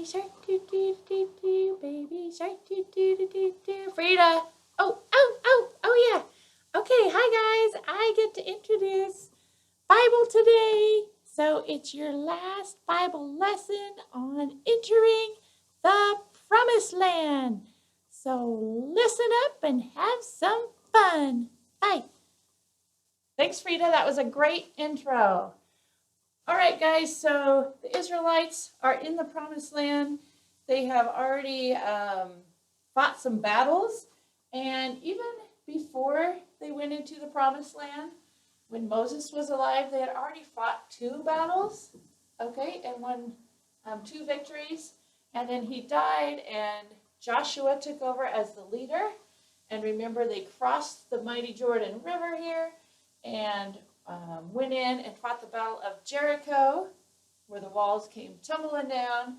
shark, doo doo doo doo, baby shark, doo doo doo doo doo. Frida. Oh yeah. Okay, hi guys. I get to introduce Bible today. So it's your last Bible lesson on entering the promised land. So listen up and have some fun. Bye. Thanks, Frida. That was a great intro. All right, guys, so the Israelites are in the promised land. They have already fought some battles. And even before they went into the promised land, when Moses was alive, they had already fought 2 battles, okay, and won 2 victories. And then he died, and Joshua took over as the leader. And remember, they crossed the mighty Jordan River here and went in and fought the Battle of Jericho, where the walls came tumbling down.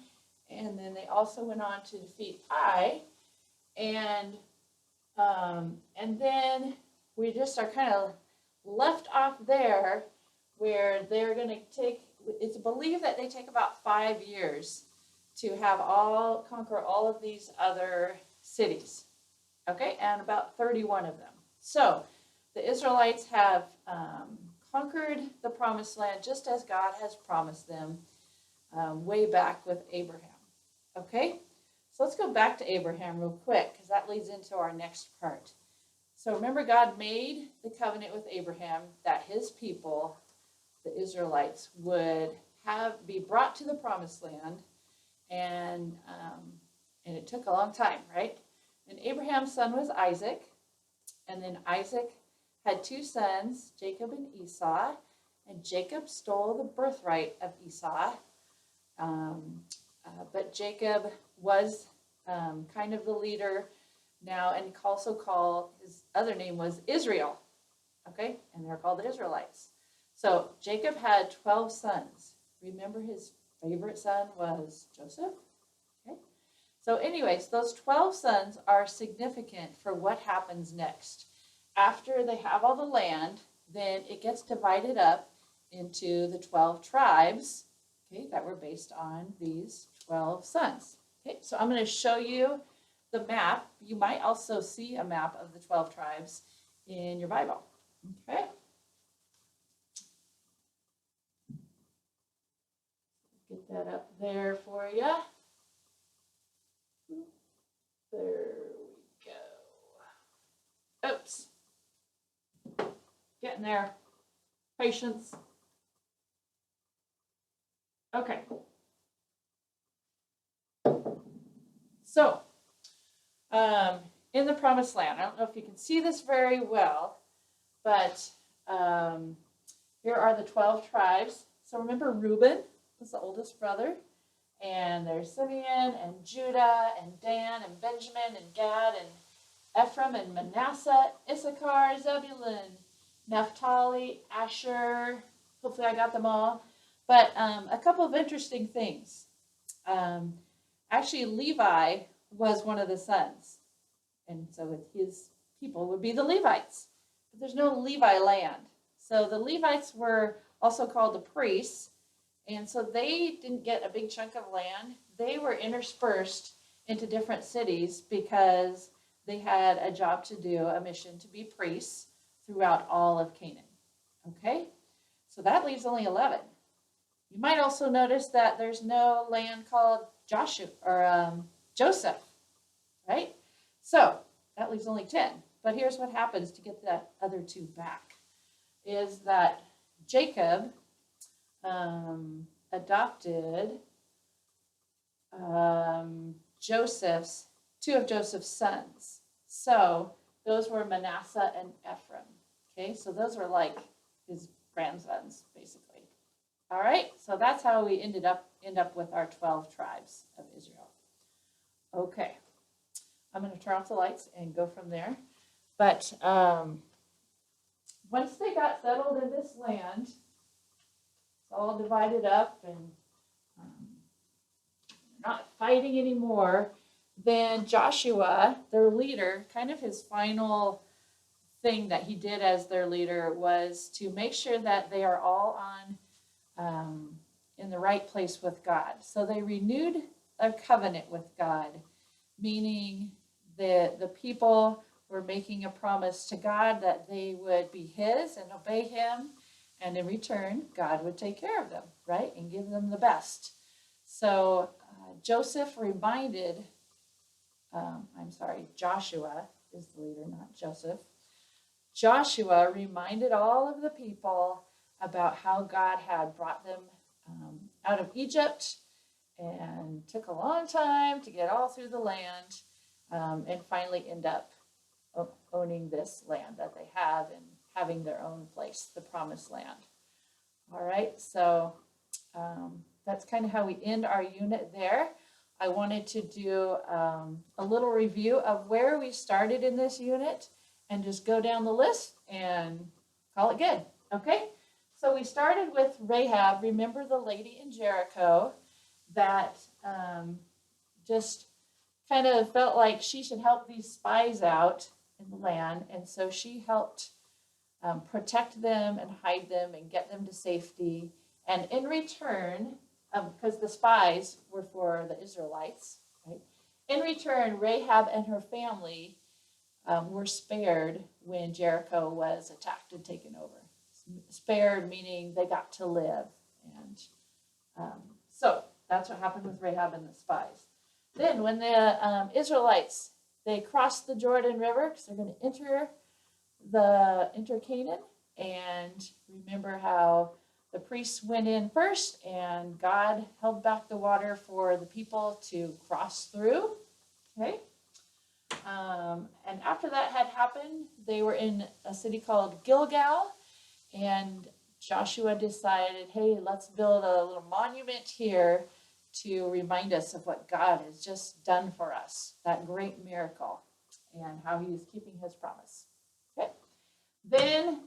And then they also went on to defeat Ai. And then we just are kind of left off there, where they're going to take, it's believed that they take about 5 years to have conquer all of these other cities, okay, and about 31 of them. So the Israelites have conquered the promised land just as God has promised them way back with Abraham, okay? So let's go back to Abraham real quick, because that leads into our next part. So remember, God made the covenant with Abraham that his people, the Israelites, would be brought to the promised land, and it took a long time, right? And Abraham's son was Isaac, and then Isaac had 2 sons, Jacob and Esau, and Jacob stole the birthright of Esau, but Jacob was kind of the leader now, and also called, his other name was Israel, okay, and they're called the Israelites. So Jacob had 12 sons. Remember, his favorite son was Joseph, okay? So anyways, those 12 sons are significant for what happens next. After they have all the land, then it gets divided up into the 12 tribes, okay, that were based on these 12 sons. Okay, so I'm going to show you the map. You might also see a map of the 12 tribes in your Bible. Okay. Get that up there for you. There we go. Oops. Getting there. Patience. Okay. So, in the promised land, I don't know if you can see this very well, but here are the 12 tribes. So remember, Reuben was the oldest brother, and there's Simeon and Judah and Dan and Benjamin and Gad and Ephraim and Manasseh, Issachar, Zebulun, Naphtali, Asher. Hopefully I got them all. But a couple of interesting things. Actually, Levi was one of the sons, and so his people would be the Levites. But there's no Levi land. So the Levites were also called the priests, and so they didn't get a big chunk of land. They were interspersed into different cities because they had a job to do, a mission to be priests throughout all of Canaan. Okay, so that leaves only 11. You might also notice that there's no land called Joshua or Joseph, right? So that leaves only 10. But here's what happens to get the other 2 back, is that Jacob adopted Joseph's, 2 of Joseph's sons. So those were Manasseh and Ephraim. Okay, so those were like his grandsons, basically. All right, so that's how we end up with our 12 tribes of Israel. Okay, I'm going to turn off the lights and go from there. But once they got settled in this land, it's all divided up and not fighting anymore, then Joshua, their leader, kind of his final thing that he did as their leader was to make sure that they are all in the right place with God. So they renewed a covenant with God, meaning the people were making a promise to God that they would be his and obey him, and in return, God would take care of them, right, and give them the best. So Joseph reminded, Joshua is the leader, not Joseph. Joshua reminded all of the people about how God had brought them out of Egypt and took a long time to get all through the land, and finally end up owning this land that they have and having their own place, the promised land. All right, so that's kind of how we end our unit there. I wanted to do a little review of where we started in this unit and just go down the list and call it good, okay? So we started with Rahab, remember the lady in Jericho that just kind of felt like she should help these spies out in the land, and so she helped protect them and hide them and get them to safety. And in return, because the spies were for the Israelites, right? In return, Rahab and her family were spared when Jericho was attacked and taken over. Spared meaning they got to live. And so that's what happened with Rahab and the spies. Then when the Israelites, they crossed the Jordan River because they're going to enter Canaan. And remember how the priests went in first and God held back the water for the people to cross through. Okay. And after that had happened, they were in a city called Gilgal, and Joshua decided, hey, let's build a little monument here to remind us of what God has just done for us, that great miracle, and how he is keeping his promise. Okay. Then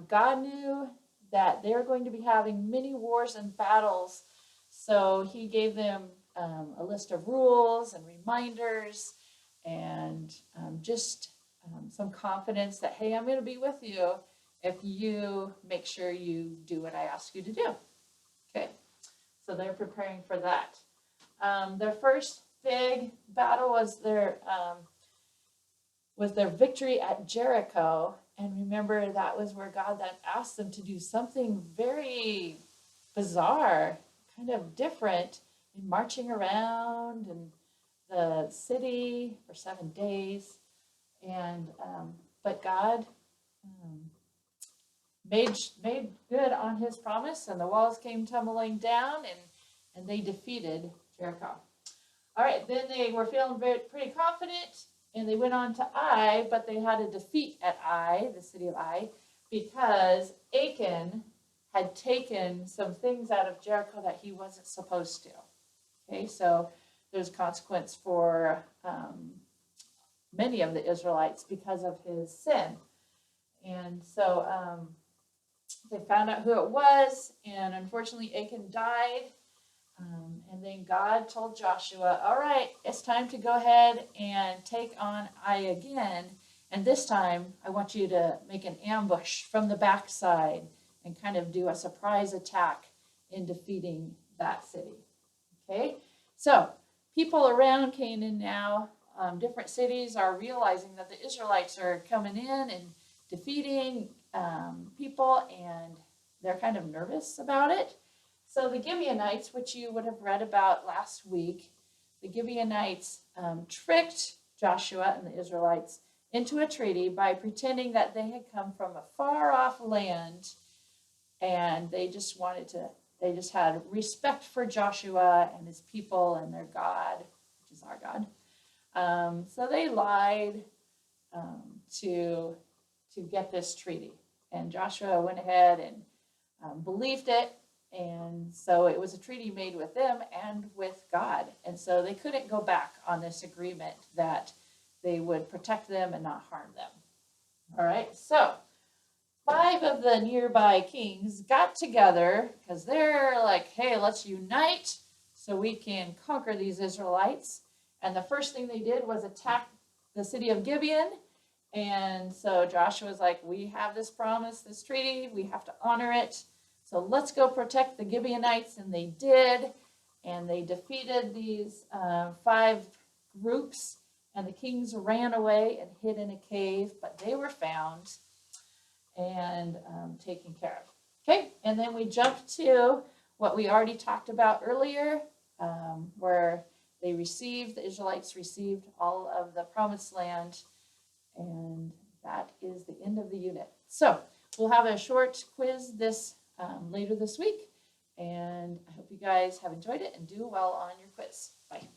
God knew that they're going to be having many wars and battles, so he gave them a list of rules and reminders and just some confidence that, hey, I'm going to be with you if you make sure you do what I ask you to do. Okay, so they're preparing for that. Their first big battle was their victory at Jericho. And remember, that was where God then asked them to do something very bizarre, kind of different, in marching around and the city for 7 days. And but God made good on his promise, and the walls came tumbling down, and they defeated Jericho. All right, then they were feeling pretty confident, and they went on to Ai, but they had a defeat at Ai, the city of Ai, because Achan had taken some things out of Jericho that he wasn't supposed to. Okay, so there's consequence for many of the Israelites because of his sin. And so they found out who it was, and unfortunately Achan died. And then God told Joshua, all right, it's time to go ahead and take on Ai again. And this time, I want you to make an ambush from the backside and kind of do a surprise attack in defeating that city. Okay, so people around Canaan now, different cities are realizing that the Israelites are coming in and defeating people, and they're kind of nervous about it. So the Gibeonites, which you would have read about last week, the Gibeonites tricked Joshua and the Israelites into a treaty by pretending that they had come from a far-off land, and they just had respect for Joshua and his people and their God, which is our God. So they lied to get this treaty, and Joshua went ahead and believed it. And so it was a treaty made with them and with God. And so they couldn't go back on this agreement that they would protect them and not harm them. All right, so 5 of the nearby kings got together because they're like, hey, let's unite so we can conquer these Israelites. And the first thing they did was attack the city of Gibeon. And so Joshua was like, we have this promise, this treaty, we have to honor it. So let's go protect the Gibeonites, and they did. and they defeated these 5 groups, and the kings ran away and hid in a cave, but they were found and taken care of. Okay, and then we jump to what we already talked about earlier, where the Israelites received all of the promised land, and that is the end of the unit. So we'll have a short quiz later this week, and I hope you guys have enjoyed it and do well on your quiz. Bye.